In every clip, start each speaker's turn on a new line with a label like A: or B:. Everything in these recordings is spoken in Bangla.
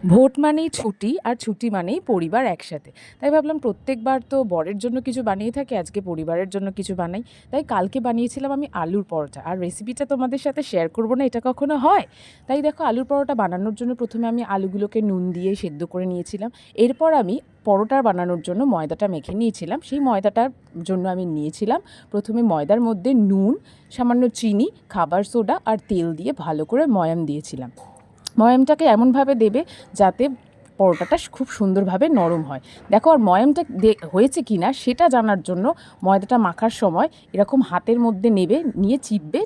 A: ভোট মানেই ছুটি, আর ছুটি মানেই পরিবার একসাথে। তাই ভাবলাম প্রত্যেকবার তো বরের জন্য কিছু বানিয়ে থাকি, আজকে পরিবারের জন্য কিছু বানাই। তাই কালকে বানিয়েছিলাম আমি আলুর পরোটা, আর রেসিপিটা তোমাদের সাথে শেয়ার করব না এটা কখনো হয়? তাই দেখো, আলুর পরোটা বানানোর জন্য প্রথমে আমি আলুগুলোকে নুন দিয়ে সেদ্ধ করে নিয়েছিলাম। এরপর আমি পরোটা বানানোর জন্য ময়দাটা মেখে নিয়েছিলাম। সেই ময়দাটার জন্য আমি নিয়েছিলাম প্রথমে ময়দার মধ্যে নুন, সামান্য চিনি, খাবার সোডা আর তেল দিয়ে ভালো করে ময়াম দিয়েছিলাম। ময়ামটাকে এমনভাবে দেবে যাতে পরোটাটা খুব সুন্দরভাবে নরম হয়। দেখো, আর ময়ামটা হয়েছে কি না সেটা জানার জন্য ময়দাটা মাখার সময় এরকম হাতের মধ্যে নেবে, নিয়ে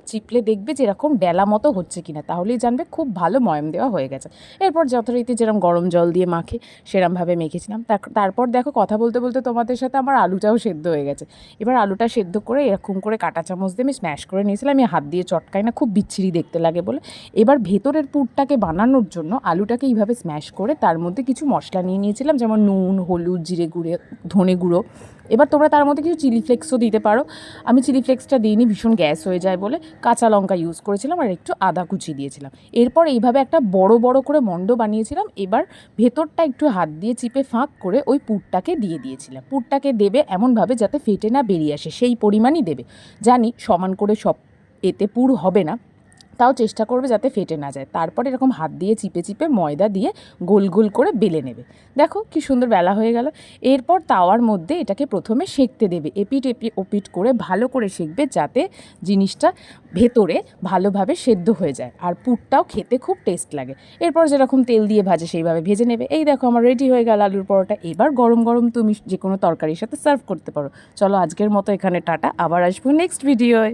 A: চিপলে দেখবে যে এরকম ডেলা মতো হচ্ছে কি না, তাহলেই জানবে খুব ভালো ময়াম দেওয়া হয়ে গেছে। এরপর যথারীতি যেরকম গরম জল দিয়ে মাখে সেরমভাবে মেখেছিলাম। তারপর দেখো, কথা বলতে বলতে তোমাদের সাথে আমার আলুটাও সেদ্ধ হয়ে গেছে। এবার আলুটা সেদ্ধ করে এরকম করে কাঁটা চামচ দিয়ে আমি স্ম্যাশ করে নিয়েছিলাম। আমি হাত দিয়ে চটকাই না, খুব বিচ্ছিরি দেখতে লাগে বলে। এবার ভেতরের পুরটাকে বানানোর জন্য আলুটাকে এইভাবে স্ম্যাশ করে তার মধ্যে কিছু মশলা নিয়ে নিয়েছিলাম, যেমন নুন, হলুদ, জিরে গুঁড়ো, ধনে গুঁড়ো। এবার তোমরা তার মধ্যে কিছু চিলি ফ্লেক্সও দিতে পারো। আমি চিলি ফ্লেক্সটা দিইনি, ভীষণ গ্যাস হয়ে যায় বলে। কাঁচা লঙ্কা ইউজ করেছিলাম আর একটু আদা কুচি দিয়েছিলাম। এরপর এইভাবে একটা বড় বড় করে মণ্ড বানিয়েছিলাম। এবার ভেতরটা একটু হাত দিয়ে চিপে ফাঁক করে ওই পুরটাকে দিয়ে দিয়েছিলাম। পুরটাকে দেবে এমনভাবে যাতে ফেটে না বেরিয়ে আসে, সেই পরিমাণই দেবে। জানি সমান করে সব এতে পুর হবে না, তাও চেষ্টা করবে যাতে ফেটে না যায়। তারপর এরকম হাত দিয়ে চিপে চিপে ময়দা দিয়ে গোল গোল করে বেলে নেবে। দেখো কি সুন্দর বেলা হয়ে গেল। এরপর তাওয়ার মধ্যে এটাকে প্রথমে সেঁকতে দেবে, এপিট ওপিট করে ভালো করে সেঁকবে যাতে জিনিসটা ভেতরে ভালোভাবে সেদ্ধ হয়ে যায় আর পুরটাও খেতে খুব টেস্ট লাগে। এরপর যেরকম তেল দিয়ে ভাজে সেইভাবে ভেজে নেবে। এই দেখো, আমার রেডি হয়ে গেল আলুর পরোটা। এবার গরম গরম তুমি যে কোনো তরকারির সাথে সার্ভ করতে পারো। চলো আজকের মতো এখানে টাটা, আবার আসবো নেক্সট ভিডিওয়।